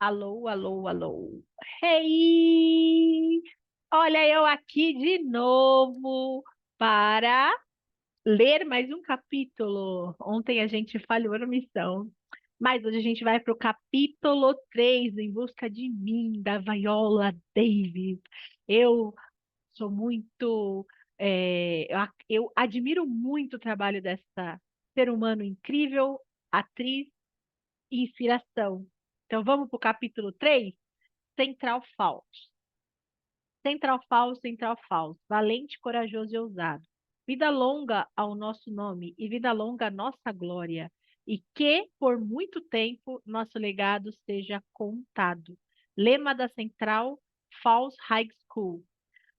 Alô, alô, alô. Hey! Olha eu aqui de novo para ler mais um capítulo. Ontem a gente falhou na missão, mas hoje a gente vai para o capítulo 3, Em Busca de Mim, da Viola Davis. Eu sou muito. Eu admiro muito o trabalho dessa ser humano incrível, atriz e inspiração. Então vamos para o capítulo 3. Central Falls. Central Falls, Central Falls, valente, corajoso e ousado. Vida longa ao nosso nome e vida longa à nossa glória. E que, por muito tempo, nosso legado seja contado. Lema da Central Falls High School.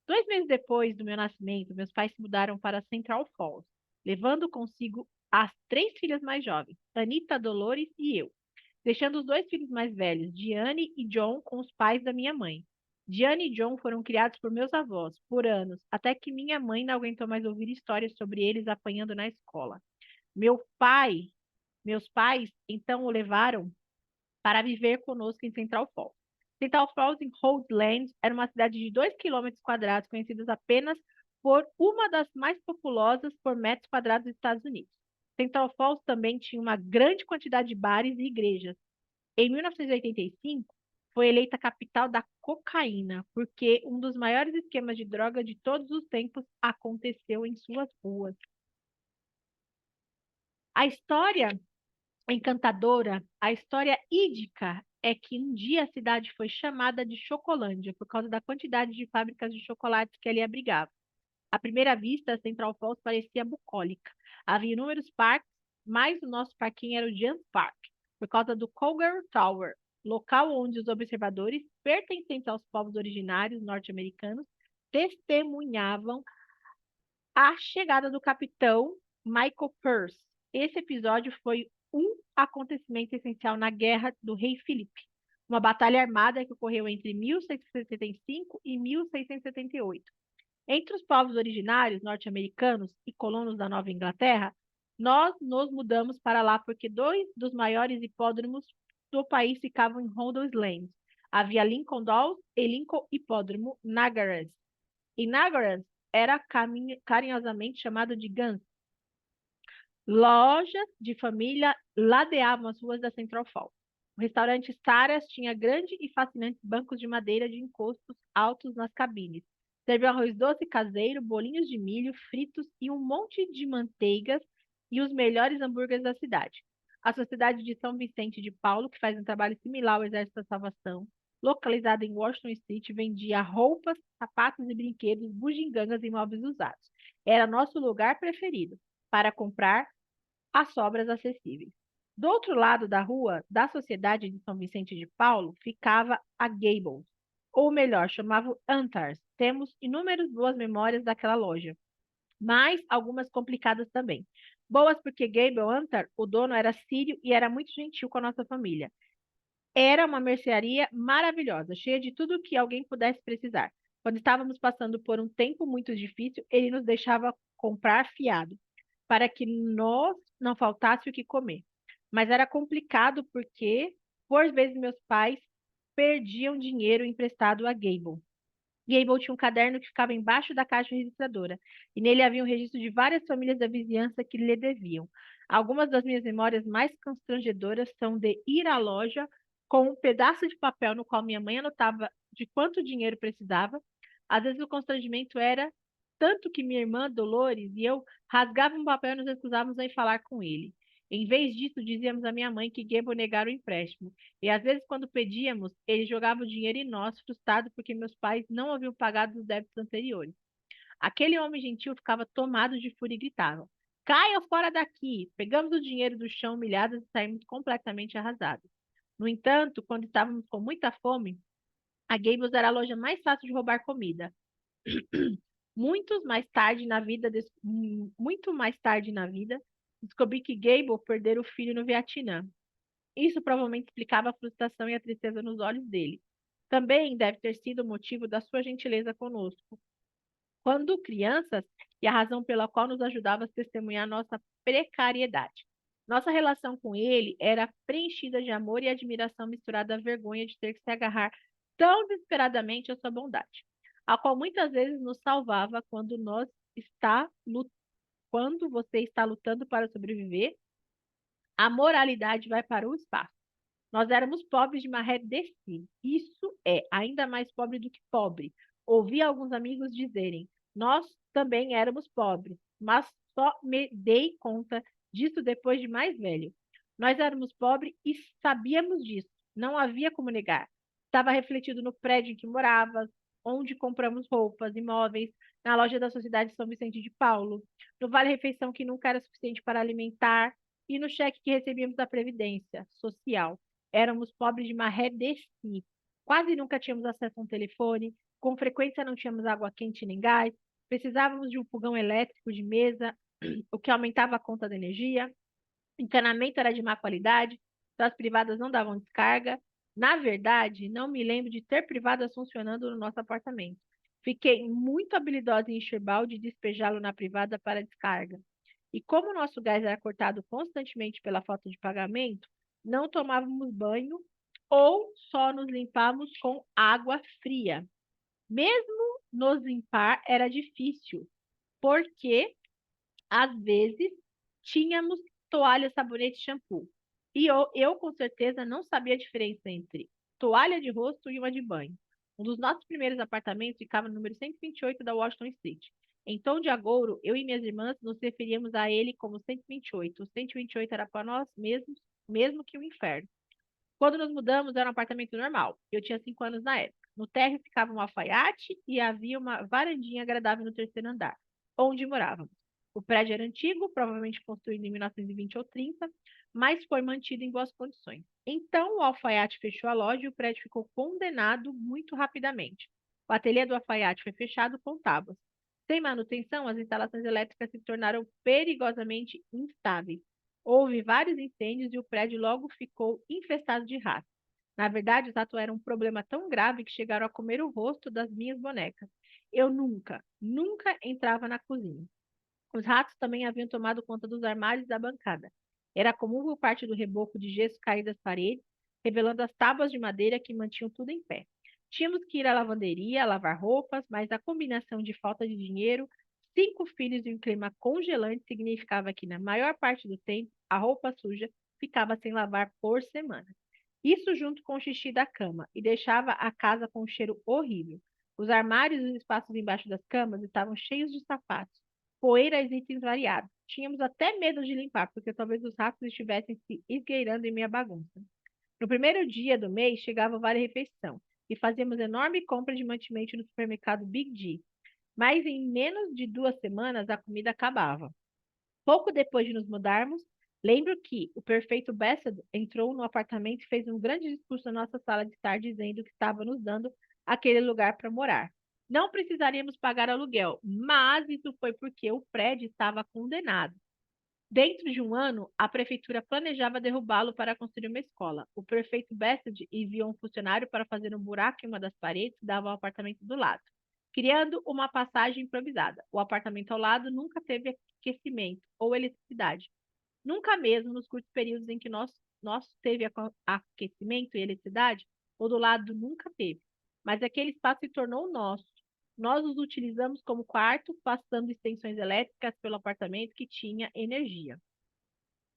2 meses depois do meu nascimento, meus pais se mudaram para Central Falls, levando consigo as 3 filhas mais jovens, Anita, Dolores e eu, deixando os 2 filhos mais velhos, Diane e John, com os pais da minha mãe. Diane e John foram criados por meus avós por anos, até que minha mãe não aguentou mais ouvir histórias sobre eles apanhando na escola. Meu pai, Meus pais então o levaram para viver conosco em Central Falls. Central Falls, em Rhode Island, era uma cidade de 2 quilômetros quadrados, conhecida apenas por uma das mais populosas por metros quadrados dos Estados Unidos. Central Falls também tinha uma grande quantidade de bares e igrejas. Em 1985, foi eleita capital da cocaína, porque um dos maiores esquemas de droga de todos os tempos aconteceu em suas ruas. A história encantadora, a história ídica é que um dia a cidade foi chamada de Chocolândia por causa da quantidade de fábricas de chocolates que ali abrigava. À primeira vista, Central Falls parecia bucólica. Havia inúmeros parques, mas o nosso parquinho era o Giant Park, por causa do Cougar Tower, local onde os observadores, pertencentes aos povos originários norte-americanos, testemunhavam a chegada do capitão Michael Pearce. Esse episódio foi um acontecimento essencial na Guerra do Rei Filipe, uma batalha armada que ocorreu entre 1675 e 1678. Entre os povos originários norte-americanos e colonos da Nova Inglaterra, nós nos mudamos para lá porque 2 dos maiores hipódromos do país ficavam em Rhode Island. Havia Lincoln Dolls e Lincoln Hipódromo Niagara. E Niagara era carinhosamente chamado de Guns. Lojas de família ladeavam as ruas da Central Falls. O restaurante Sarah's tinha grandes e fascinantes bancos de madeira de encostos altos nas cabines. Serviu arroz doce caseiro, bolinhos de milho, fritos e um monte de manteigas e os melhores hambúrgueres da cidade. A Sociedade de São Vicente de Paulo, que faz um trabalho similar ao Exército da Salvação, localizada em Washington Street, vendia roupas, sapatos e brinquedos, bugigangas e móveis usados. Era nosso lugar preferido para comprar as sobras acessíveis. Do outro lado da rua, da Sociedade de São Vicente de Paulo, ficava a Gables, ou melhor, chamava Antars. Temos inúmeras boas memórias daquela loja, mas algumas complicadas também. Boas porque Gable Antar, o dono, era sírio e era muito gentil com a nossa família. Era uma mercearia maravilhosa, cheia de tudo que alguém pudesse precisar. Quando estávamos passando por um tempo muito difícil, ele nos deixava comprar fiado, para que nós não faltasse o que comer. Mas era complicado porque, por vezes, meus pais perdiam dinheiro emprestado a Gable. Gable tinha um caderno que ficava embaixo da caixa registradora, e nele havia um registro de várias famílias da vizinhança que lhe deviam. Algumas das minhas memórias mais constrangedoras são de ir à loja com um pedaço de papel no qual minha mãe anotava de quanto dinheiro precisava. Às vezes o constrangimento era tanto que minha irmã Dolores e eu rasgávamos um papel e nos recusávamos a ir falar com ele. Em vez disso, dizíamos à minha mãe que Gable negara o empréstimo. E às vezes, quando pedíamos, ele jogava o dinheiro em nós, frustrado porque meus pais não haviam pagado os débitos anteriores. Aquele homem gentil ficava tomado de fúria e gritava: Caiam fora daqui! Pegamos o dinheiro do chão humilhados e saímos completamente arrasados. No entanto, quando estávamos com muita fome, a Gables era a loja mais fácil de roubar comida. Muito mais tarde na vida, descobri que Gable perdera o filho no Vietnã. Isso provavelmente explicava a frustração e a tristeza nos olhos dele. Também deve ter sido o motivo da sua gentileza conosco. Quando crianças, e a razão pela qual nos ajudava a testemunhar nossa precariedade. Nossa relação com ele era preenchida de amor e admiração misturada à vergonha de ter que se agarrar tão desesperadamente à sua bondade, a qual muitas vezes nos salvava quando você está lutando para sobreviver, a moralidade vai para o espaço. Nós éramos pobres de maré de si. Isso é ainda mais pobre do que pobre. Ouvi alguns amigos dizerem: nós também éramos pobres, mas só me dei conta disso depois de mais velho. Nós éramos pobres e sabíamos disso. Não havia como negar. Estava refletido no prédio em que morava, onde compramos roupas, imóveis, na loja da Sociedade São Vicente de Paulo, no vale-refeição que nunca era suficiente para alimentar e no cheque que recebíamos da Previdência Social. Éramos pobres de maré de si. Quase nunca tínhamos acesso a um telefone, com frequência não tínhamos água quente nem gás, precisávamos de um fogão elétrico de mesa, o que aumentava a conta da energia. O encanamento era de má qualidade, então as privadas não davam descarga. Na verdade, não me lembro de ter privadas funcionando no nosso apartamento. Fiquei muito habilidosa em encher balde e despejá-lo na privada para descarga. E como o nosso gás era cortado constantemente pela falta de pagamento, não tomávamos banho ou só nos limpávamos com água fria. Mesmo nos limpar era difícil, porque às vezes tínhamos toalha, sabonete e shampoo. E eu com certeza não sabia a diferença entre toalha de rosto e uma de banho. Um dos nossos primeiros apartamentos ficava no número 128 da Washington Street. Em tom de agouro, eu e minhas irmãs nos referíamos a ele como 128. O 128 era para nós mesmos, mesmo que o inferno. Quando nos mudamos, era um apartamento normal. Eu tinha 5 anos na época. No térreo ficava um alfaiate e havia uma varandinha agradável no terceiro andar, onde morávamos. O prédio era antigo, provavelmente construído em 1920 ou 30, mas foi mantido em boas condições. Então, o alfaiate fechou a loja e o prédio ficou condenado muito rapidamente. O ateliê do alfaiate foi fechado com tábuas. Sem manutenção, as instalações elétricas se tornaram perigosamente instáveis. Houve vários incêndios e o prédio logo ficou infestado de ratos. Na verdade, os ratos eram um problema tão grave que chegaram a comer o rosto das minhas bonecas. Eu nunca entrava na cozinha. Os ratos também haviam tomado conta dos armários da bancada. Era comum ver parte do reboco de gesso cair das paredes, revelando as tábuas de madeira que mantinham tudo em pé. Tínhamos que ir à lavanderia, lavar roupas, mas a combinação de falta de dinheiro, 5 filhos e um clima congelante significava que, na maior parte do tempo, a roupa suja ficava sem lavar por semana. Isso junto com o xixi da cama, e deixava a casa com um cheiro horrível. Os armários e os espaços embaixo das camas estavam cheios de sapatos, poeira e itens variados. Tínhamos até medo de limpar, porque talvez os ratos estivessem se esgueirando em minha bagunça. No primeiro dia do mês, chegava o vale-refeição e fazíamos enorme compra de mantimento no supermercado Big D. Mas em menos de 2 semanas, a comida acabava. Pouco depois de nos mudarmos, lembro que o prefeito Bessed entrou no apartamento e fez um grande discurso na nossa sala de estar dizendo que estava nos dando aquele lugar para morar. Não precisaríamos pagar aluguel, mas isso foi porque o prédio estava condenado. Dentro de um ano, a prefeitura planejava derrubá-lo para construir uma escola. O prefeito Bessed enviou um funcionário para fazer um buraco em uma das paredes que dava ao apartamento do lado, criando uma passagem improvisada. O apartamento ao lado nunca teve aquecimento ou eletricidade. Nunca mesmo nos curtos períodos em que nós teve aquecimento e eletricidade, o do lado nunca teve. Mas aquele espaço se tornou nosso. Nós os utilizamos como quarto, passando extensões elétricas pelo apartamento que tinha energia.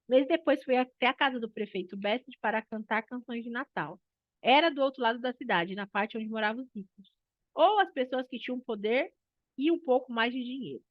Mês depois fui até a casa do prefeito Bessed para cantar canções de Natal. Era do outro lado da cidade, na parte onde moravam os ricos. Ou as pessoas que tinham poder e um pouco mais de dinheiro.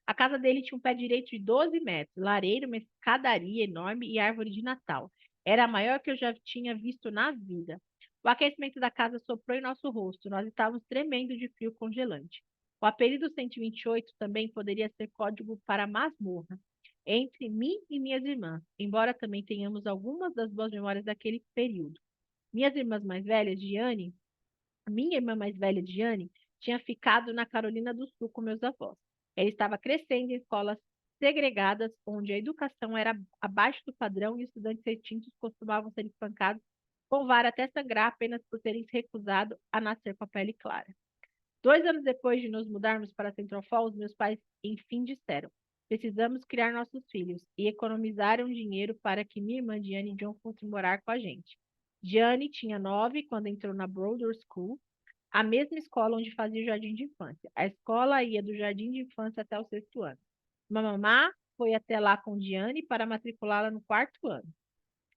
A casa dele tinha um pé direito de 12 metros, lareira, uma escadaria enorme e árvore de Natal. Era a maior que eu já tinha visto na vida. O aquecimento da casa soprou em nosso rosto. Nós estávamos tremendo de frio congelante. O apelido 128 também poderia ser código para masmorra entre mim e minhas irmãs, embora também tenhamos algumas das boas memórias daquele período. Minhas irmãs mais velhas, Diane, minha irmã mais velha, Diane, tinha ficado na Carolina do Sul com meus avós. Ela estava crescendo em escolas segregadas, onde a educação era abaixo do padrão e estudantes retintos costumavam ser espancados com vara até sangrar apenas por terem se recusado a nascer com a pele clara. 2 anos depois de nos mudarmos para Central Falls, meus pais enfim disseram: Precisamos criar nossos filhos e economizaram dinheiro para que minha irmã Diane e John fossem morar com a gente. Diane tinha 9 quando entrou na Broader School, a mesma escola onde fazia o jardim de infância. A escola ia do jardim de infância até o sexto ano. Mamamá foi até lá com Diane para matriculá-la no quarto ano.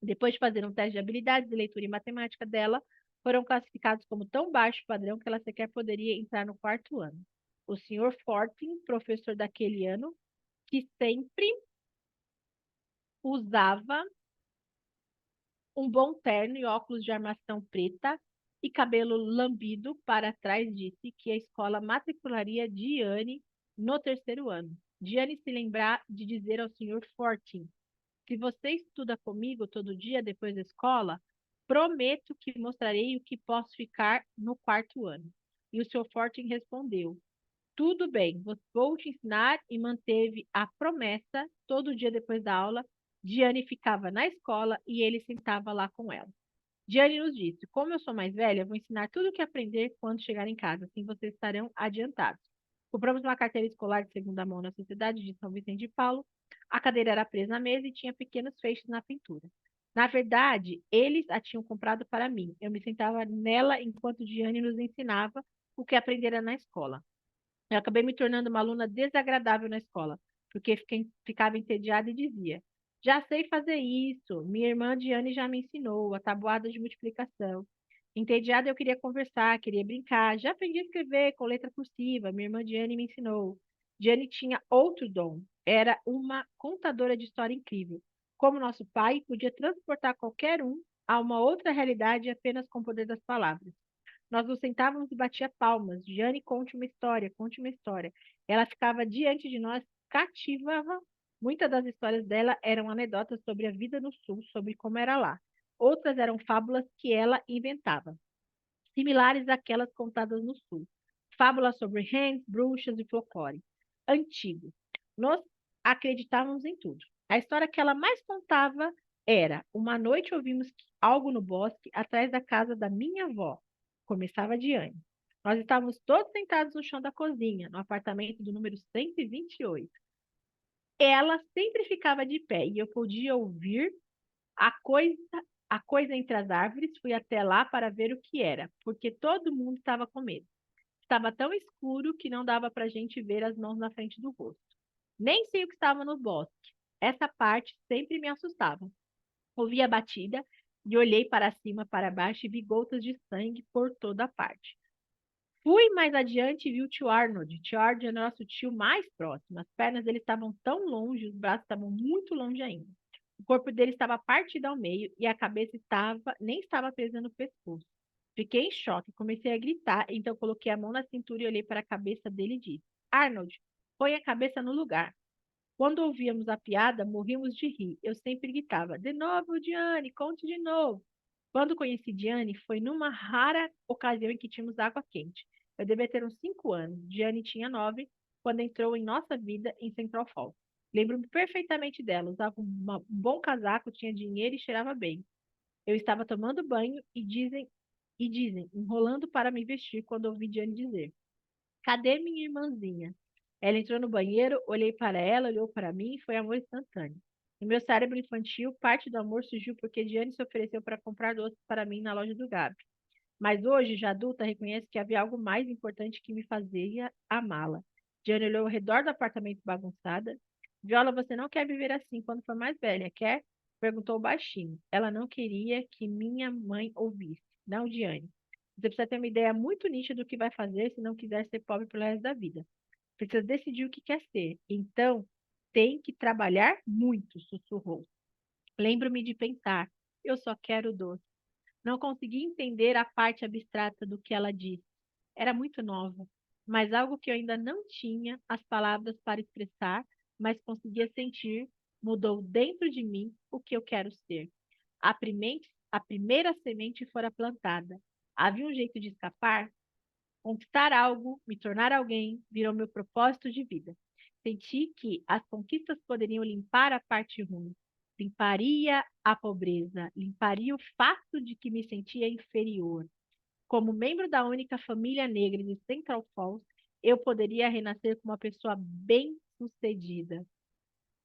Depois de fazer um teste de habilidades de leitura e matemática dela, foram classificados como tão baixo padrão que ela sequer poderia entrar no quarto ano. O Sr. Fortin, professor daquele ano, que sempre usava um bom terno e óculos de armação preta e cabelo lambido para trás, disse que a escola matricularia Diane no terceiro ano. Diane se lembrar de dizer ao Sr. Fortin: se você estuda comigo todo dia depois da escola, prometo que mostrarei o que posso ficar no quarto ano. E o Sr. Fortin respondeu: tudo bem, vou te ensinar e manteve a promessa. Todo dia depois da aula, Diane ficava na escola e ele sentava lá com ela. Diane nos disse: como eu sou mais velha, vou ensinar tudo o que aprender quando chegar em casa, assim vocês estarão adiantados. Compramos uma carteira escolar de segunda mão na Sociedade de São Vicente de Paulo. A cadeira era presa na mesa e tinha pequenos feixes na pintura. Na verdade, eles a tinham comprado para mim. Eu me sentava nela enquanto Diane nos ensinava o que aprendera na escola. Eu acabei me tornando uma aluna desagradável na escola, porque ficava entediada e dizia: já sei fazer isso, minha irmã Diane já me ensinou a tabuada de multiplicação. Entediada, eu queria conversar, queria brincar, já aprendi a escrever com letra cursiva, minha irmã Diane me ensinou. Diane tinha outro dom, era uma contadora de história incrível. Como nosso pai, podia transportar qualquer um a uma outra realidade apenas com o poder das palavras. Nós nos sentávamos e batia palmas. Jane, conte uma história, conte uma história. Ela ficava diante de nós, cativava. Muitas das histórias dela eram anedotas sobre a vida no Sul, sobre como era lá. Outras eram fábulas que ela inventava, similares àquelas contadas no Sul. Fábulas sobre reis, bruxas e folclore. Antigo. Nós acreditávamos em tudo. A história que ela mais contava era: uma noite ouvimos algo no bosque atrás da casa da minha avó. Começava Diane. Nós estávamos todos sentados no chão da cozinha, no apartamento do número 128. Ela sempre ficava de pé e eu podia ouvir a coisa, a coisa entre as árvores. Fui até lá para ver o que era, porque todo mundo estava com medo. Estava tão escuro que não dava para a gente ver as mãos na frente do rosto. Nem sei o que estava no bosque. Essa parte sempre me assustava. Ouvi a batida e olhei para cima, para baixo e vi gotas de sangue por toda parte. Fui mais adiante e vi o tio Arnold. Tio Arnold é nosso tio mais próximo. As pernas dele estavam tão longe, os braços estavam muito longe ainda. O corpo dele estava partido ao meio e a cabeça nem estava presa no pescoço. Fiquei em choque, comecei a gritar, então coloquei a mão na cintura e olhei para a cabeça dele e disse: Arnold, põe a cabeça no lugar. Quando ouvíamos a piada, morríamos de rir. Eu sempre gritava: de novo, Diane, conte de novo. Quando conheci Diane, foi numa rara ocasião em que tínhamos água quente. Eu devia ter uns 5 anos. Diane tinha 9 quando entrou em nossa vida em Central Falls. Lembro-me perfeitamente dela. Usava um bom casaco, tinha dinheiro e cheirava bem. Eu estava tomando banho e dizem, enrolando para me vestir quando ouvi Diane dizer: cadê minha irmãzinha? Ela entrou no banheiro, olhei para ela, olhou para mim e foi amor instantâneo. No meu cérebro infantil, parte do amor surgiu porque Diane se ofereceu para comprar doces para mim na loja do Gabi. Mas hoje, já adulta, reconheço que havia algo mais importante que me fazia amá-la. Diane olhou ao redor do apartamento bagunçada. Viola, você não quer viver assim quando for mais velha, quer? Perguntou baixinho. Ela não queria que minha mãe ouvisse. Não, Diane. Você precisa ter uma ideia muito nítida do que vai fazer se não quiser ser pobre pelo resto da vida. Precisa decidir o que quer ser. Então, tem que trabalhar muito, sussurrou. Lembro-me de pensar, eu só quero doce. Não consegui entender a parte abstrata do que ela disse. Era muito nova, mas algo que eu ainda não tinha as palavras para expressar, mas conseguia sentir, mudou dentro de mim o que eu quero ser. A primeira semente fora plantada. Havia um jeito de escapar? Conquistar algo, me tornar alguém, virou meu propósito de vida. Senti que as conquistas poderiam limpar a parte ruim, limparia a pobreza, limparia o fato de que me sentia inferior. Como membro da única família negra de Central Falls, eu poderia renascer como uma pessoa bem-sucedida.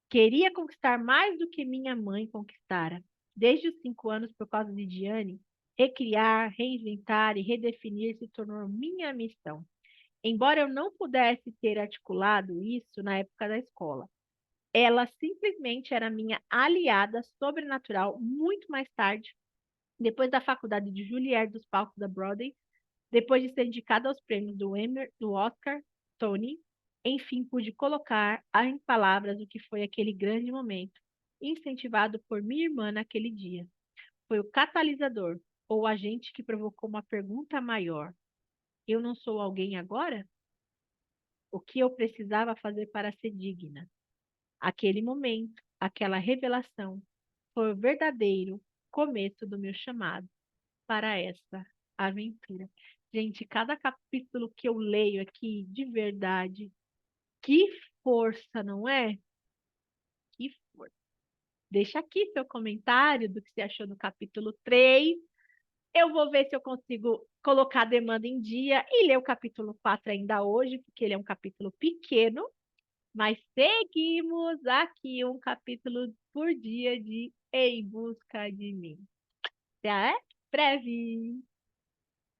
Queria conquistar mais do que minha mãe conquistara. Desde os 5 anos, por causa de Diane, recriar, reinventar e redefinir se tornou minha missão. Embora eu não pudesse ter articulado isso na época da escola, ela simplesmente era minha aliada sobrenatural muito mais tarde, depois da faculdade de Juilliard dos palcos da Broadway, depois de ser indicada aos prêmios do Emmy, do Oscar, Tony, enfim, pude colocar em palavras o que foi aquele grande momento, incentivado por minha irmã naquele dia. Foi o catalisador, ou o agente que provocou uma pergunta maior. Eu não sou alguém agora? O que eu precisava fazer para ser digna? Aquele momento, aquela revelação, foi o verdadeiro começo do meu chamado para essa aventura. Gente, cada capítulo que eu leio aqui, de verdade, que força, não é? Que força. Deixa aqui seu comentário do que você achou no capítulo 3. Eu vou ver se eu consigo colocar a demanda em dia e ler o capítulo 4 ainda hoje, porque ele é um capítulo pequeno, mas seguimos aqui um capítulo por dia de Em Busca de Mim. Até breve!